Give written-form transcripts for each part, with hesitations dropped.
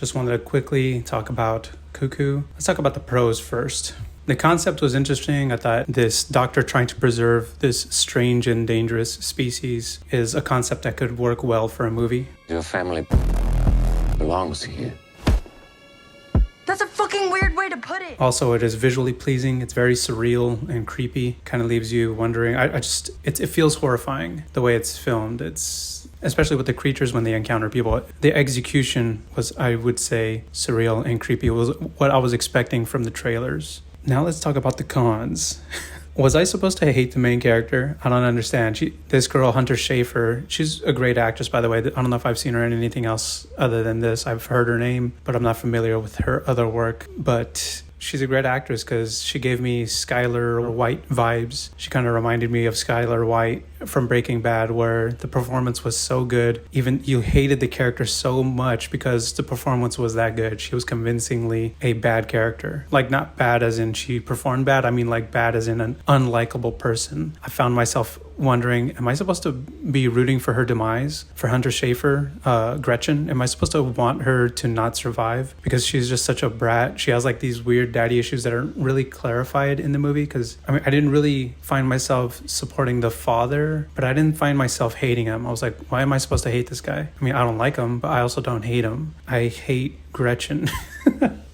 Just wanted to quickly talk about Cuckoo. Let's talk about the pros first. The concept was interesting. I thought this doctor trying to preserve this strange and dangerous species is a concept that could work well for a movie. Your family belongs here. That's a fucking weird way to put it. Also, it is visually pleasing. It's very surreal and creepy. Kind of leaves you wondering. It feels horrifying the way it's filmed. It's especially with the creatures when they encounter people. The execution was, I would say, surreal and creepy. It was what I was expecting from the trailers. Now let's talk about the cons. Was I supposed to hate the main character? I don't understand. This girl, Hunter Schafer, she's a great actress, by the way. I don't know if I've seen her in anything else other than this. I've heard her name, but I'm not familiar with her other work. But she's a great actress because she gave me Skylar White vibes. She kind of reminded me of Skylar White from Breaking Bad, where the performance was so good. Even you hated the character so much because the performance was that good. She was convincingly a bad character. Like, not bad as in she performed bad. I mean like bad as in an unlikable person. I found myself wondering, am I supposed to be rooting for her demise? For Hunter Schafer, Gretchen? Am I supposed to want her to not survive? Because she's just such a brat. She has like these weird daddy issues that aren't really clarified in the movie. Because I didn't really find myself supporting the father, but I didn't find myself hating him. I was like, why am I supposed to hate this guy? I mean, I don't like him, but I also don't hate him. I hate Gretchen.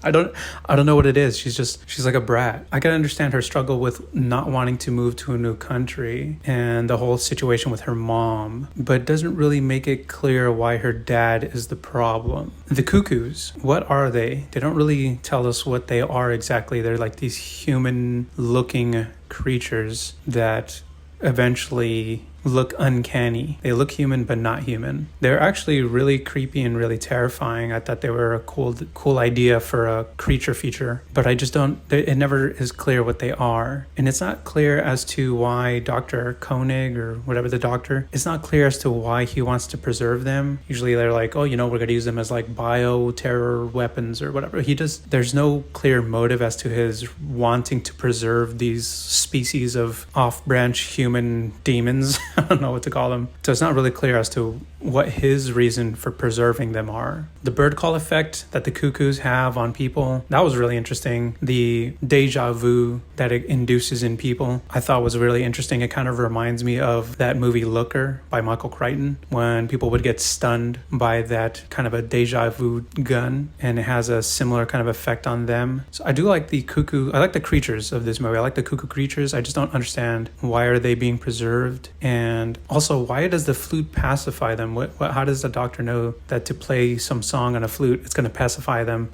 I don't know what it is. She's like a brat. I can understand her struggle with not wanting to move to a new country and the whole situation with her mom, but it doesn't really make it clear why her dad is the problem. The Cuckoos, what are they? They don't really tell us what they are exactly. They're like these human looking creatures that eventually look uncanny. They look human but not human. They're actually really creepy and really terrifying. I thought they were a cool idea for a creature feature, but I just don't, it never is clear what they are. And it's not clear as to why Dr. Koenig or whatever the doctor, it's not clear as to why he wants to preserve them. Usually they're like, oh, we're going to use them as like bio-terror weapons or whatever. There's no clear motive as to his wanting to preserve these species of off-branch human demons. I don't know what to call them. So it's not really clear as to what his reason for preserving them are. The bird call effect that the cuckoos have on people, that was really interesting. The deja vu that it induces in people, I thought was really interesting. It kind of reminds me of that movie Looker by Michael Crichton, when people would get stunned by that kind of a deja vu gun, and it has a similar kind of effect on them. So I do like the cuckoo. I like the creatures of this movie. I like the cuckoo creatures. I just don't understand why are they being preserved, and also why does the flute pacify them? How does the doctor know that to play some song on a flute, it's going to pacify them?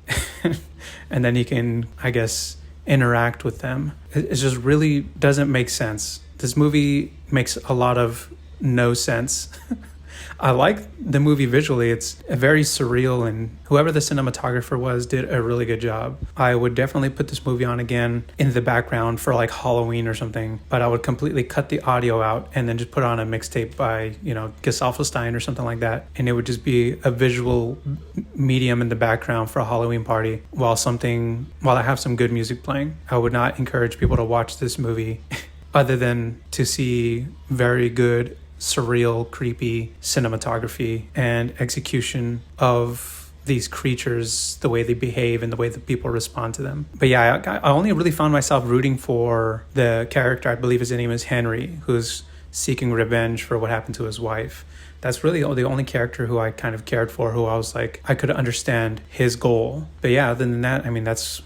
And then he can, I guess, interact with them. It just really doesn't make sense. This movie makes a lot of no sense. I like the movie visually. It's very surreal, and whoever the cinematographer was did a really good job. I would definitely put this movie on again in the background for like Halloween or something, but I would completely cut the audio out and then just put on a mixtape by, Gesaffelstein or something like that. And it would just be a visual medium in the background for a Halloween party while I have some good music playing. I would not encourage people to watch this movie other than to see very good surreal, creepy cinematography and execution of these creatures, the way they behave and the way that people respond to them. But yeah, I only really found myself rooting for the character, I believe his name is Henry, who's seeking revenge for what happened to his wife. That's really the only character who I kind of cared for, who I was like, I could understand his goal. But yeah, other than that,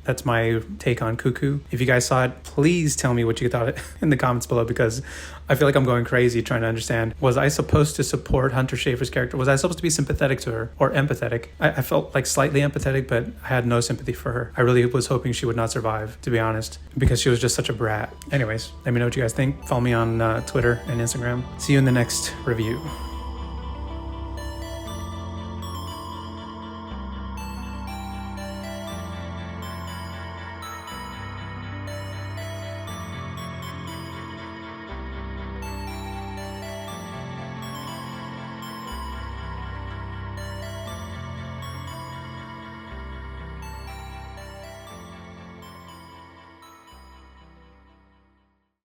that's my take on Cuckoo. If you guys saw it, please tell me what you thought in the comments below, because I feel like I'm going crazy trying to understand. Was I supposed to support Hunter Schafer's character? Was I supposed to be sympathetic to her or empathetic? I felt like slightly empathetic, but I had no sympathy for her. I really was hoping she would not survive, to be honest, because she was just such a brat. Anyways, let me know what you guys think. Follow me on Twitter and Instagram. See you in the next review.